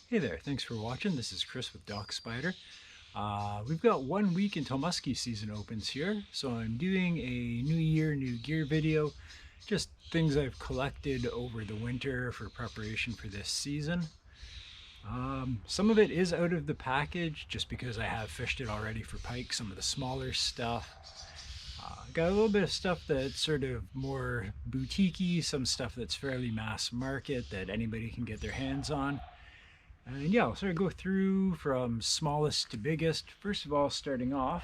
Hey there, thanks for watching. This is Chris with Doc Spider. We've got 1 week until muskie season opens here, so I'm doing a new year, new gear video. Just things I've collected over the winter for preparation for this season. Some of it is out of the package just because I have fished it already for pike, some of the smaller stuff. Got a little bit of stuff that's sort of more boutique-y, some stuff that's fairly mass market that anybody can get their hands on. And yeah, I'll sort of go through from smallest to biggest. First of all, starting off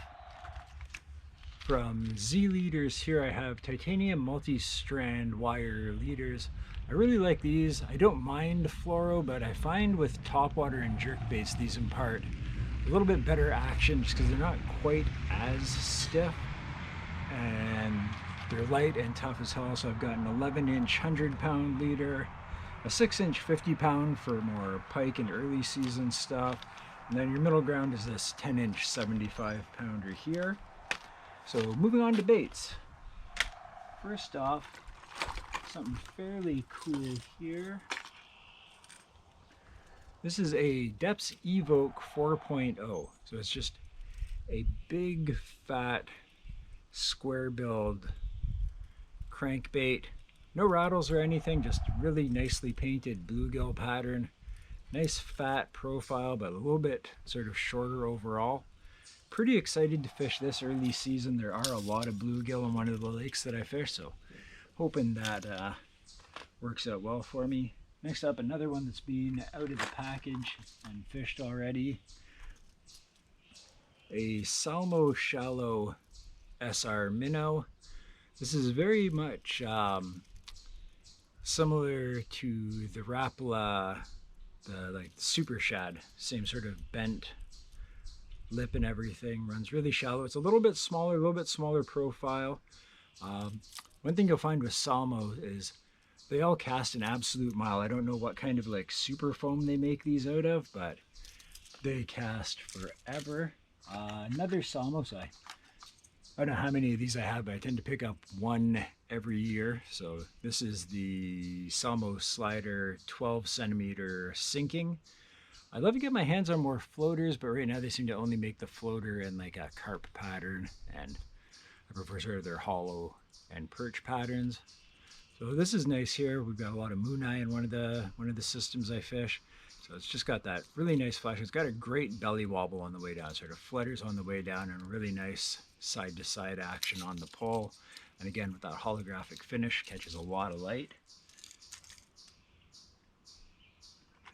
from Z leaders, here I have titanium multi-strand wire leaders. I really like these. I don't mind fluoro, but I find with topwater and jerkbaits these impart a little bit better action just because they're not quite as stiff and they're light and tough as hell. So I've got an 11-inch 100-pound leader, a 6-inch 50-pound for more pike and early season stuff, and then your middle ground is this 10-inch 75-pounder here. So moving on to baits. First off, something fairly cool here. This is a Depths Evoke 4.0. So it's just a big, fat, square build crankbait. No rattles or anything, just really nicely painted bluegill pattern. Nice fat profile, but a little bit sort of shorter overall. Pretty excited to fish this early season. There are a lot of bluegill in one of the lakes that I fish, so hoping that works out well for me. Next up, another one that's been out of the package and fished already. A Salmo Shallow SR Minnow. This is very much similar to the Rapala, the Super Shad, same sort of bent lip and everything. Runs really shallow. It's a little bit smaller profile. One thing you'll find with Salmo is they all cast an absolute mile. I don't know what kind of like super foam they make these out of, but they cast forever. Another Salmo, so I don't know how many of these I have, but I tend to pick up one every year. So this is the Salmo Slider 12 centimeter sinking. I'd love to get my hands on more floaters, but right now they seem to only make the floater in like a carp pattern, and I prefer sort of their hollow and perch patterns. So this is nice here. We've got a lot of moon eye in one of the systems I fish. So it's just got that really nice flash. It's got a great belly wobble on the way down, sort of flutters on the way down, and really nice side-to-side action on the pull. And again, with that holographic finish, catches a lot of light.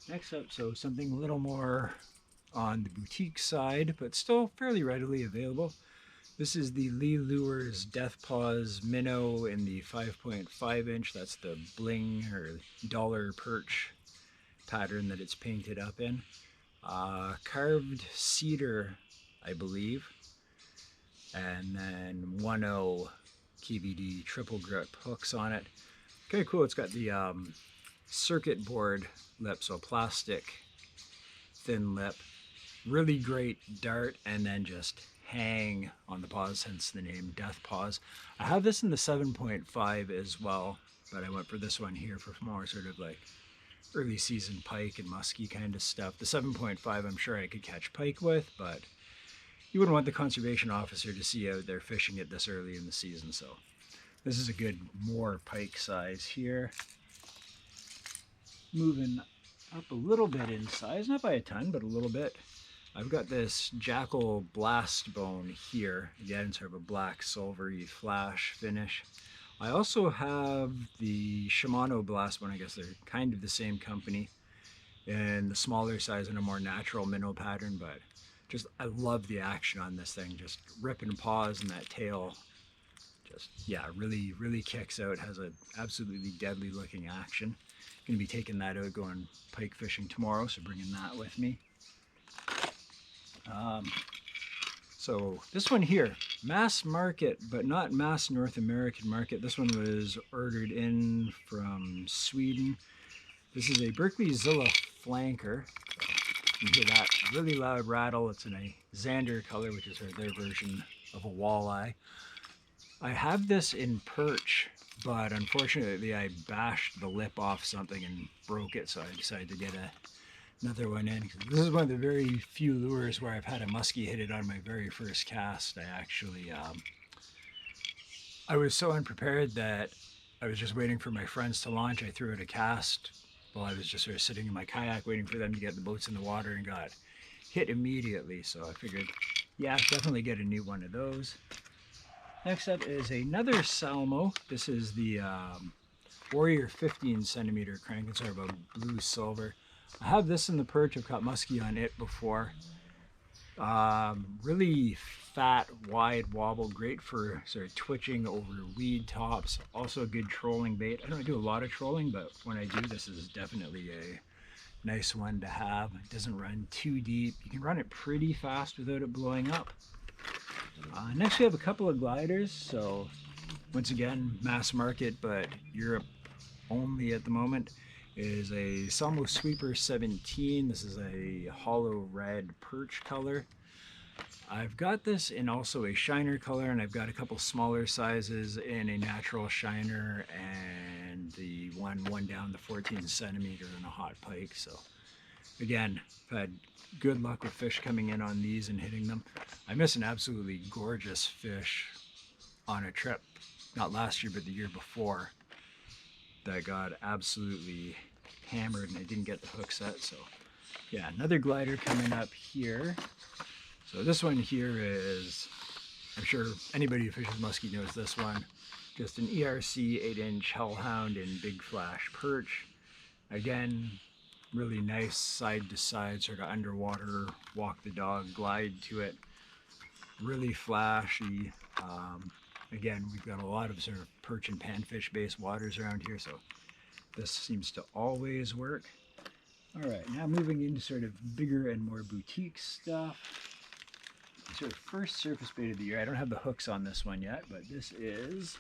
Next up, so something a little more on the boutique side, but still fairly readily available. This is the Lee Lures Death Paws Minnow in the 5.5 inch. That's the bling or dollar perch pattern that it's painted up in. Carved cedar, I believe, and then 1.0 KVD triple grip hooks on it. Okay, cool. It's got the circuit board lip, so plastic thin lip. Really great dart, and then just hang on the paws, hence the name Death Paws. I have this in the 7.5 as well, but I went for this one here for more sort of like early season pike and muskie kind of stuff. The 7.5 I'm sure I could catch pike with, but you wouldn't want the conservation officer to see out there fishing it this early in the season. So this is a good more pike size here. Moving up a little bit in size, not by a ton, but a little bit. I've got this Jackal Blast Bone here, again sort of a black silvery flash finish. I also have the Shimano Blast Bone. I guess they're kind of the same company, in the smaller size and a more natural minnow pattern, but just I love the action on this thing. Just ripping paws and that tail just, yeah, really kicks out. Has a absolutely deadly looking action. Gonna be taking that out going pike fishing tomorrow, so bringing that with me. So this one here, mass market, but not mass North American market. This one was ordered in from Sweden. This is a Berkley Zilla Flanker. You hear that really loud rattle. It's in a Xander color, which is their version of a walleye. I have this in perch, but unfortunately I bashed the lip off something and broke it, so I decided to get a another one in. This is one of the very few lures where I've had a muskie hit it on my very first cast. I was so unprepared that I was just waiting for my friends to launch. I threw out a cast while I was just sort of sitting in my kayak waiting for them to get the boats in the water, and got hit immediately. So I figured, yeah, definitely get a new one of those. Next up is another Salmo. This is the Warrior 15 centimeter crank. It's sort of a blue silver. I have this in the perch. I've caught muskie on it before. Really fat, wide wobble, great for sort of twitching over weed tops. Also a good trolling bait. I don't do a lot of trolling, but when I do, this is definitely a nice one to have. It doesn't run too deep. You can run it pretty fast without it blowing up. Next we have a couple of gliders. So once again, mass market, but Europe only at the moment, is a Salmo Sweeper 17. This is a hollow red perch color. I've got this in also a shiner color, and I've got a couple smaller sizes in a natural shiner, and the one down the 14 centimeter in a hot pike. So again, I've had good luck with fish coming in on these and hitting them. I missed an absolutely gorgeous fish on a trip, not last year, but the year before, that got absolutely hammered, and I didn't get the hook set. So yeah, another glider coming up here. So this one here is, I'm sure anybody who fishes muskie knows this one. Just an ERC 8-inch hellhound in big flash perch. Again, really nice side to side, sort of underwater, walk the dog, glide to it. Really flashy. Again, we've got a lot of sort of perch and panfish based waters around here, so this seems to always work. All right, now moving into sort of bigger and more boutique stuff. Sort of first surface bait of the year. I don't have the hooks on this one yet, but this is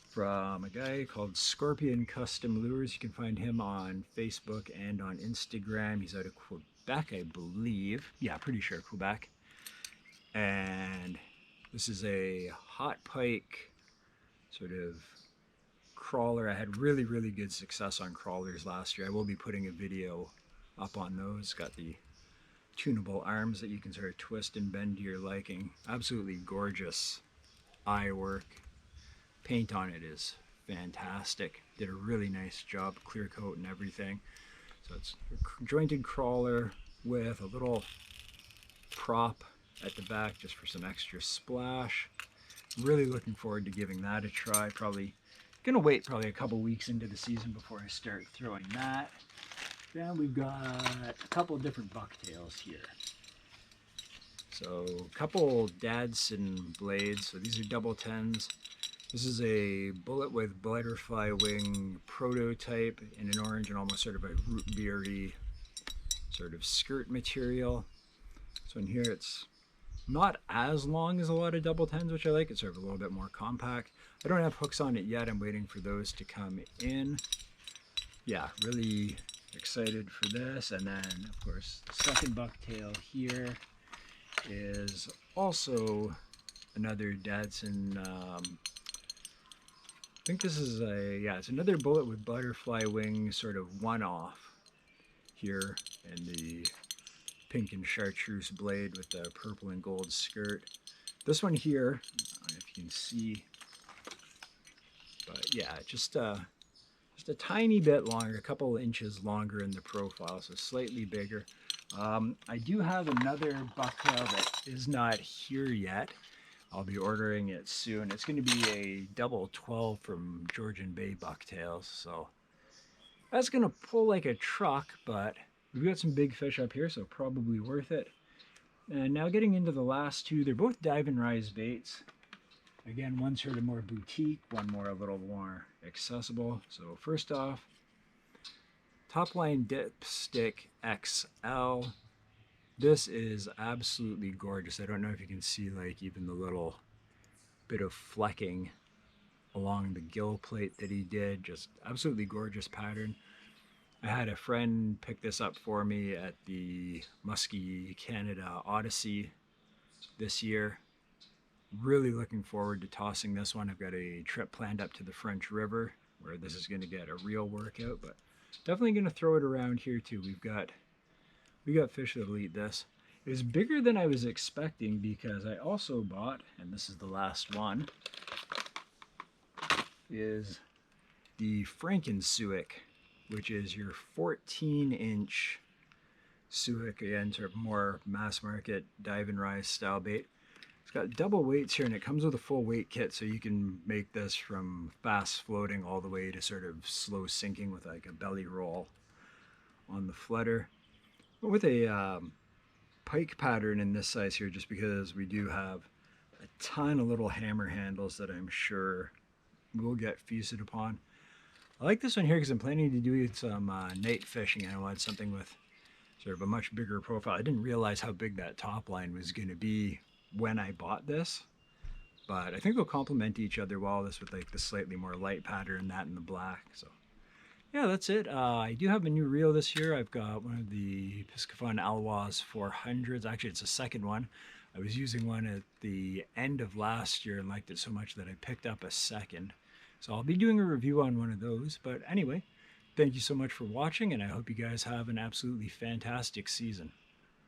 from a guy called Scorpion Custom Lures. You can find him on Facebook and on Instagram. He's out of Quebec, I believe. Yeah, pretty sure Quebec. And this is a hot pike sort of crawler. I had really, really good success on crawlers last year. I will be putting a video up on those. Got the tunable arms that you can sort of twist and bend to your liking. Absolutely gorgeous eye work. Paint on it is fantastic. Did a really nice job, clear coat and everything. So it's a jointed crawler with a little prop at the back just for some extra splash. Really looking forward to giving that a try. Probably gonna wait probably a couple weeks into the season before I start throwing that. Then we've got a couple of different bucktails here. So a couple Dadson blades. So these are double 10s. This is a bullet with butterfly wing prototype in an orange and almost sort of a root beery sort of skirt material. So in here it's not as long as a lot of double 10s, which I like. It's sort of a little bit more compact. I don't have hooks on it yet. I'm waiting for those to come in. Yeah, really excited for this. And then of course the second bucktail here is also another Dadson. I think this is it's another bullet with butterfly wing sort of one-off here, and the pink and chartreuse blade with the purple and gold skirt. This one here, I don't know if you can see, but yeah, just a tiny bit longer, a couple inches longer in the profile, so slightly bigger. I do have another bucktail that is not here yet. I'll be ordering it soon. It's going to be a double 12 from Georgian Bay bucktails, so that's going to pull like a truck, but we've got some big fish up here, so probably worth it. And now getting into the last two, they're both dive and rise baits. Again, one sort of more boutique, one more a little more accessible. So first off, Topline Dipstick XL. This is absolutely gorgeous. I don't know if you can see like even the little bit of flecking along the gill plate that he did. Just absolutely gorgeous pattern. I had a friend pick this up for me at the Muskie Canada Odyssey this year. Really looking forward to tossing this one. I've got a trip planned up to the French River where this is going to get a real workout, but Definitely going to throw it around here too. We got fish that'll eat this. It was bigger than I was expecting because I also bought, and this is the last one, is the Frankensuick, which is your 14-inch suick, again, sort of more mass market dive and rise style bait. It's got double weights here, and it comes with a full weight kit, so you can make this from fast floating all the way to sort of slow sinking with like a belly roll on the flutter. But with a pike pattern in this size here, just because we do have a ton of little hammer handles that I'm sure will get feasted upon. I like this one here because I'm planning to do some night fishing, and I wanted something with sort of a much bigger profile. I didn't realize how big that top line was going to be when I bought this, but I think they'll complement each other well, this with like the slightly more light pattern, that in the black. So yeah, that's it. I do have a new reel this year. I've got one of the Piscifun Alwaz 400s. Actually, it's a second one. I was using one at the end of last year and liked it so much that I picked up a second. So I'll be doing a review on one of those. But anyway, thank you so much for watching, and I hope you guys have an absolutely fantastic season.